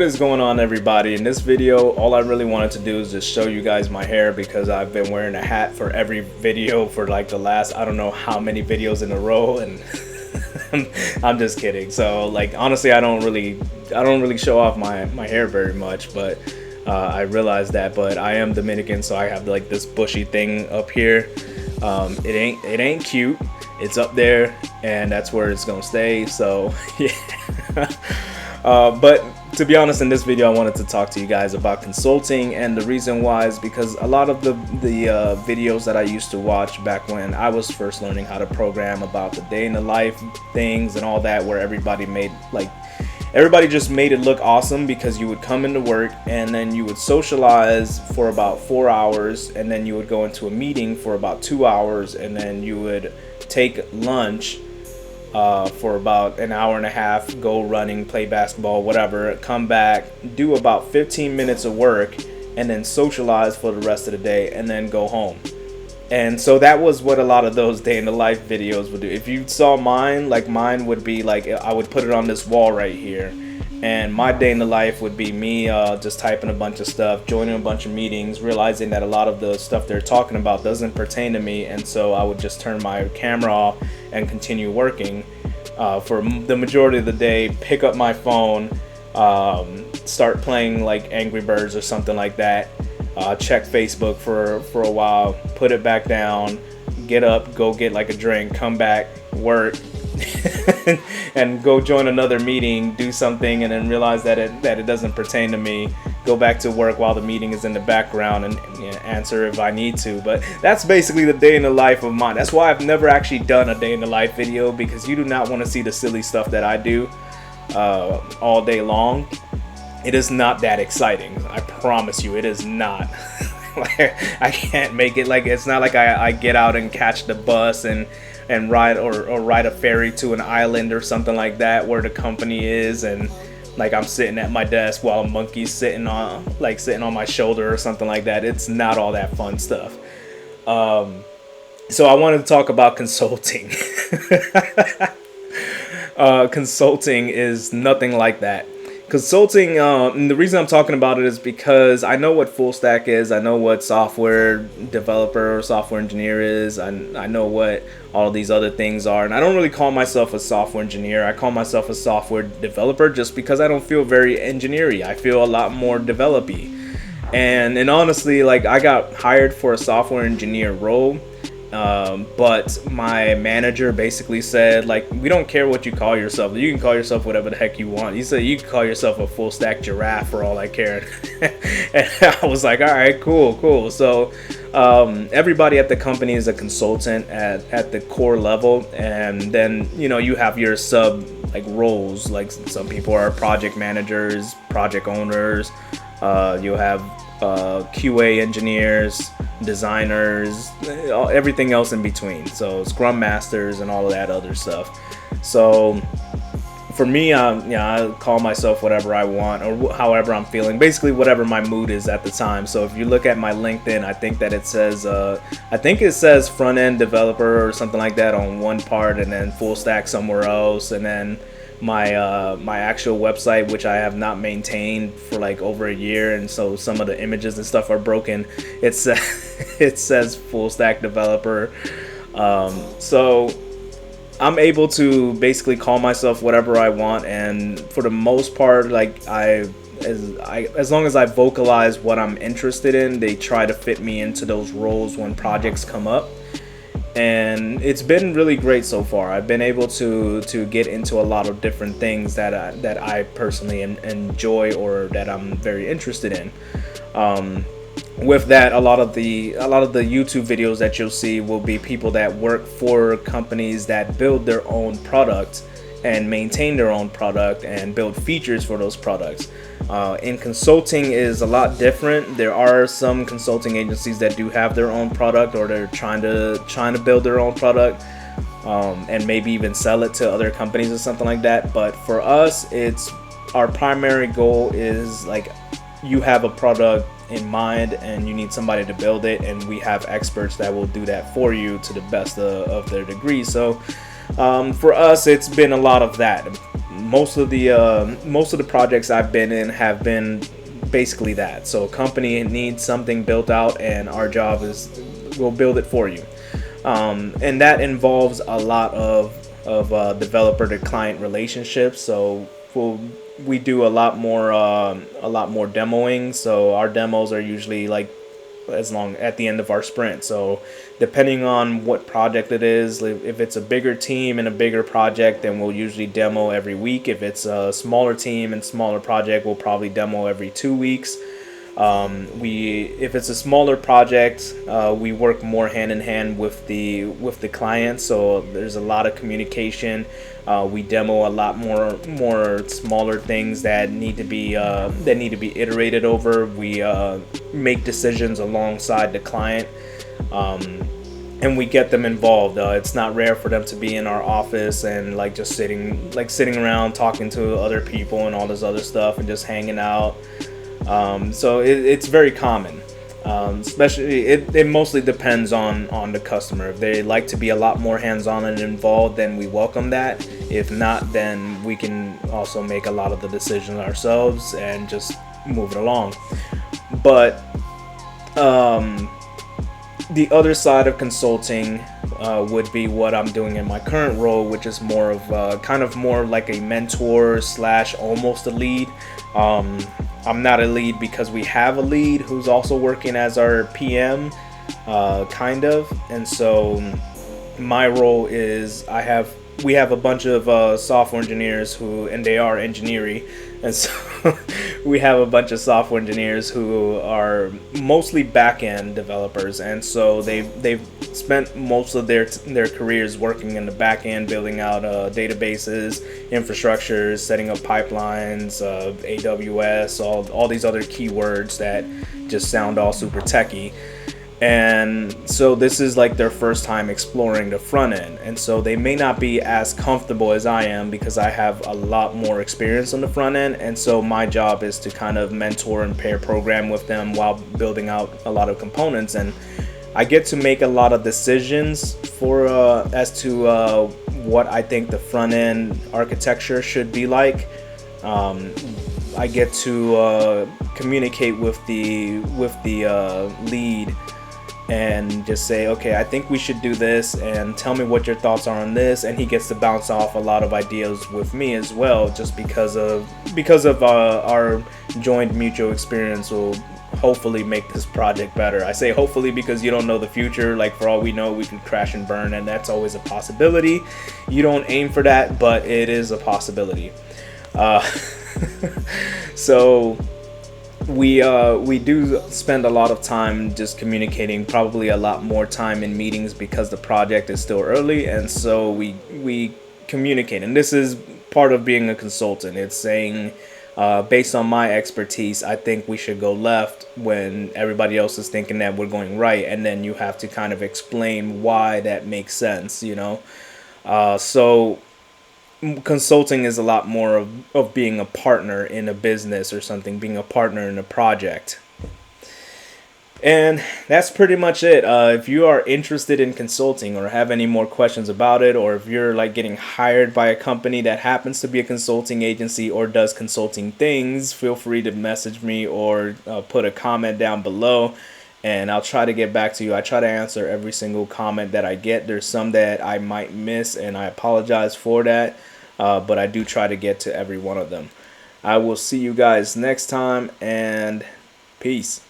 is going on, everybody? In this video, all I really wanted to do is just show you guys my hair, because I've been wearing a hat for every video for like the last I don't know how many videos in a row, and I'm just kidding. So like, honestly, I don't really show off my hair very much, but I realized that. But I am Dominican, so I have like this bushy thing up here. It ain't cute. It's up there, and that's where it's gonna stay. So yeah. But to be honest, in this video, I wanted to talk to you guys about consulting, and the reason why is because a lot of the videos that I used to watch back when I was first learning how to program, about the day in the life things and all that, where everybody just made it look awesome, because you would come into work and then you would socialize for about 4 hours, and then you would go into a meeting for about 2 hours, and then you would take lunch for about an hour and a half, go running, play basketball, whatever, come back, do about 15 minutes of work, and then socialize for the rest of the day, and then go home. And so that was what a lot of those day in the life videos would do. If you saw mine, like mine would be like, I would put it on this wall right here, and my day in the life would be me just typing a bunch of stuff, joining a bunch of meetings, realizing that a lot of the stuff they're talking about doesn't pertain to me, and so I would just turn my camera off and continue working for the majority of the day, pick up my phone, start playing like Angry Birds or something like that, check Facebook for a while, put it back down, get up, go get like a drink, come back, work, and go join another meeting, do something, and then realize that it doesn't pertain to me, go back to work while the meeting is in the background, and answer if I need to. But that's basically the day in the life of mine. That's why I've never actually done a day in the life video, because you do not want to see the silly stuff that I do all day long. It is not that exciting, I promise you. It is not. I can't make it. Like, it's not like I get out and catch the bus and ride or ride a ferry to an island or something like that, where the company is, and like I'm sitting at my desk while a monkey's sitting on my shoulder or something like that. It's not all that fun stuff. So I wanted to talk about consulting. Consulting is nothing like that. Consulting, and the reason I'm talking about it is because I know what full stack is. I know what software developer or software engineer is. I know what all of these other things are. And I don't really call myself a software engineer. I call myself a software developer, just because I don't feel very engineer-y. I feel a lot more develop-y. And honestly, like, I got hired for a software engineer role. But my manager basically said, like, we don't care what you call yourself. You can call yourself whatever the heck you want. He said you can call yourself a full stack giraffe for all I care. And I was like, all right, cool. So everybody at the company is a consultant at the core level, and then you have your sub like roles. Like, some people are project managers, project owners. You'll have QA engineers, designers, everything else in between. So scrum masters and all of that other stuff. So for me, I call myself whatever I want, or however I'm feeling, basically whatever my mood is at the time. So if you look at my LinkedIn, I think that it says front end developer or something like that on one part, and then full stack somewhere else, and then my actual website, which I have not maintained for like over a year, and so some of the images and stuff are broken. It says full stack developer. So I'm able to basically call myself whatever I want, and for the most part, like, as long as I vocalize what I'm interested in, they try to fit me into those roles when projects come up. And it's been really great so far. I've been able to get into a lot of different things that I personally enjoy, or that I'm very interested in. With that, a lot of the YouTube videos that you'll see will be people that work for companies that build their own product and maintain their own product and build features for those products. In consulting is a lot different. There are some consulting agencies that do have their own product, or they're trying to build their own product, and maybe even sell it to other companies or something like that. But for us, it's our primary goal is, like, you have a product in mind and you need somebody to build it, and we have experts that will do that for you to the best of their degree. So for us, it's been a lot of that. most of the projects I've been in have been basically that. So a company needs something built out, and our job is we'll build it for you. And that involves a lot of developer to client relationships. So we do a lot more demoing. So our demos are usually like as long at the end of our sprint. So depending on what project it is, if it's a bigger team and a bigger project, then we'll usually demo every week. If it's a smaller team and smaller project, we'll probably demo every 2 weeks. If it's a smaller project, we work more hand in hand with the client. So there's a lot of communication. We demo a lot more smaller things that need to be iterated over. We make decisions alongside the client. And we get them involved. It's not rare for them to be in our office and like just sitting around talking to other people and all this other stuff and just hanging out. So it's very common. Especially it mostly depends on the customer. If they like to be a lot more hands-on and involved, then we welcome that. If not, then we can also make a lot of the decisions ourselves and just move it along. But the other side of consulting would be what I'm doing in my current role, which is more of kind of more like a mentor / almost a lead. I'm not a lead because we have a lead who's also working as our PM, kind of. And so my role is we have a bunch of software engineers and they are engineering. And so we have a bunch of software engineers who are mostly back-end developers. And so they've spent most of their careers working in the back end, building out databases, infrastructures, setting up pipelines, AWS, all these other keywords that just sound all super techy. And so this is like their first time exploring the front end, and so they may not be as comfortable as I am because I have a lot more experience on the front end. And so my job is to kind of mentor and pair program with them while building out a lot of components. And I get to make a lot of decisions for as to what I think the front end architecture should be like. I get to communicate with the lead and just say, okay, I think we should do this, and tell me what your thoughts are on this. And he gets to bounce off a lot of ideas with me as well, just because of our joint mutual experience will hopefully make this project better. I say hopefully because you don't know the future. Like, for all we know, we could crash and burn, and that's always a possibility. You don't aim for that, but it is a possibility. So we do spend a lot of time just communicating, probably a lot more time in meetings because the project is still early. And so we communicate, and this is part of being a consultant. It's saying, based on my expertise, I think we should go left when everybody else is thinking that we're going right, and then you have to kind of explain why that makes sense, so consulting is a lot more of being a partner in a business or something, being a partner in a project. And that's pretty much it. If you are interested in consulting or have any more questions about it, or if you're like getting hired by a company that happens to be a consulting agency or does consulting things, feel free to message me or put a comment down below, and I'll try to get back to you. I try to answer every single comment that I get. There's some that I might miss, and I apologize for that, but I do try to get to every one of them. I will see you guys next time, and peace.